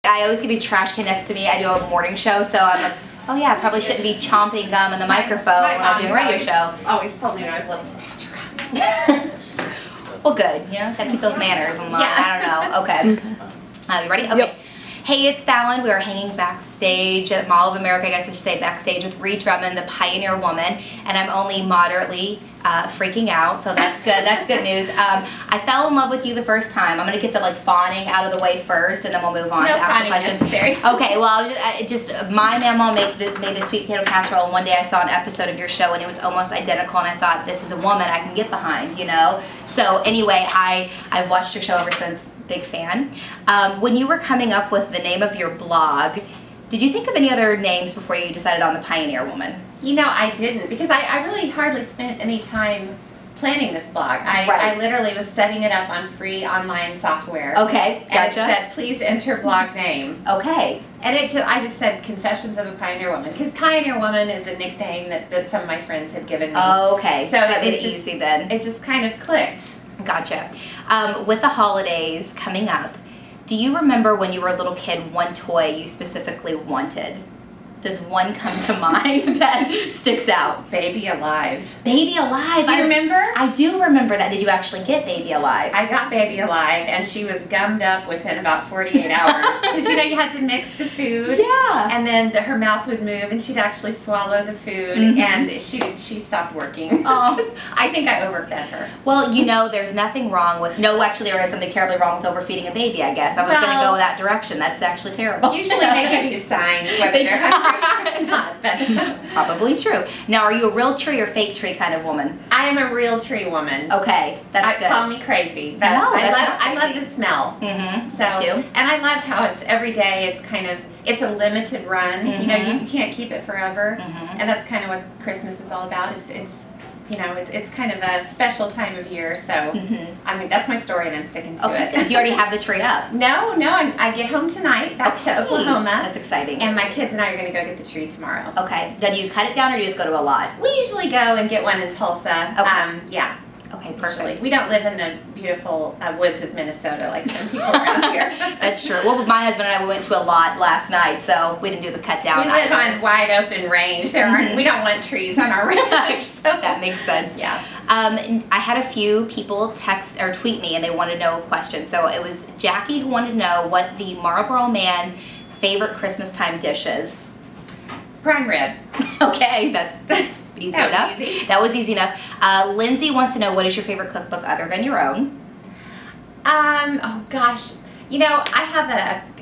I always keep a trash can next to me. I do a morning show, so I'm like, oh yeah, I probably shouldn't be chomping gum in the microphone when I'm doing a radio show. Always told me I was like, scratch around. Well, good. You know, gotta keep those manners. I'm like, I don't know. Okay. You ready? Okay. Yep. Hey, it's Falen. We are hanging backstage at Mall of America, I guess I should say backstage, with Ree Drummond, the Pioneer Woman, and I'm only moderately freaking out, so that's good. That's good news. I fell in love with you the first time. I'm going to get the fawning out of the way first, and then we'll move on to ask the questions. Necessary. Okay, well, my mama made the sweet potato casserole, and one day I saw an episode of your show, and it was almost identical, and I thought, this is a woman I can get behind, you know? So anyway, I've watched your show ever since. Big fan. When you were coming up with the name of your blog, did you think of any other names before you decided on the Pioneer Woman? You know, I didn't, because I really hardly spent any time planning this blog. I literally was setting it up on free online software. Okay, gotcha. And it said, please enter blog name. Okay. And I just said Confessions of a Pioneer Woman, because Pioneer Woman is a nickname that some of my friends had given me. Okay, so that made it just easy then. It just kind of clicked. Gotcha. With the holidays coming up, do you remember when you were a little kid one toy you specifically wanted? Does one come to mind that sticks out? Baby Alive. Baby Alive. Do you remember? I do remember that. Did you actually get Baby Alive? I got Baby Alive, and she was gummed up within about 48 hours. Because you know you had to mix the food. Yeah. And then her mouth would move, and she'd actually swallow the food, and she stopped working. Oh. I think I overfed her. Well, you know, there's nothing wrong with, actually there is something terribly wrong with overfeeding a baby, I guess. I was going to go that direction. That's actually terrible. Usually they give you signs whether they're hungry or not. But probably true. Now, are you a real tree or fake tree kind of woman? I am a real tree woman. Okay, that's good. Call me crazy, but no, I love the smell. So, me too. And I love how it's every day. It's a limited run. You know, you can't keep it forever, and that's kind of what Christmas is all about. It's kind of a special time of year. So I mean, that's my story, and I'm sticking to it. Do you already have the tree up? No, I get home tonight back to Oklahoma. That's exciting. And my kids and I are going to go get the tree tomorrow. Okay. Then you cut it down, or do you just go to a lot? We usually go and get one in Tulsa. Okay. Yeah. Okay, perfect. Usually. We don't live in the beautiful woods of Minnesota like some people around here. That's true. Well, my husband and I, we went to a lot last night, so we didn't do the cut down. We live on wide open range. There aren't. We don't want trees on our range. So. That makes sense. Yeah. I had a few people text or tweet me, and they wanted to know a question. So it was Jackie who wanted to know what the Marlboro Man's favorite Christmas time dish is. Prime rib. Okay, that's easy enough. Easy. That was easy enough. Lindsay wants to know, what is your favorite cookbook other than your own? Oh gosh, you know, I have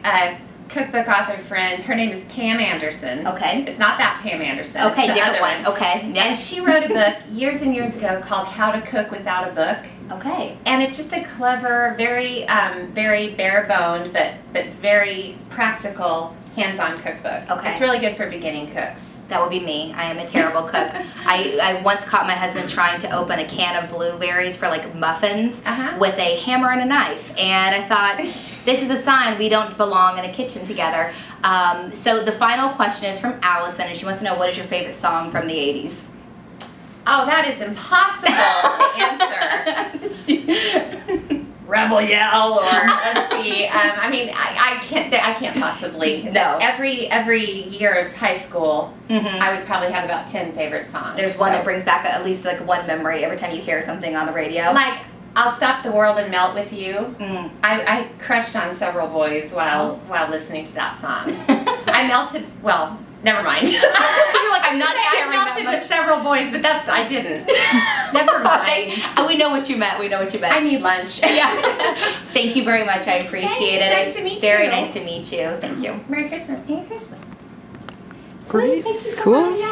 a cookbook author friend. Her name is Pam Anderson. Okay. It's not that Pam Anderson. Okay, it's the different other one. Okay. Yep. And she wrote a book years and years ago called How to Cook Without a Book. Okay. And it's just a clever, very bare-boned, but very practical, hands-on cookbook. Okay. It's really good for beginning cooks. That would be me. I am a terrible cook. I once caught my husband trying to open a can of blueberries for like muffins with a hammer and a knife, and I thought, this is a sign we don't belong in a kitchen together. So the final question is from Allison, and she wants to know, what is your favorite song from the 80s? Oh, that is impossible to answer. Rebel Yell, or let's see. I mean, I can't possibly. No. Every year of high school, I would probably have about 10 favorite songs. There's one that brings back at least like one memory every time you hear something on the radio. Like, I'll Stop the World and Melt with You. I crushed on several boys while listening to that song. I melted. Well, never mind. You're like, I'm not sharing that much. I melted with several boys, but I didn't. Never mind. We know what you meant. We know what you meant. I need lunch. Yeah. Thank you very much. I appreciate it. Nice to meet you. Very nice to meet you. Thank you. Merry Christmas. Merry Christmas. Great. Thank you so Cool. much. Yeah.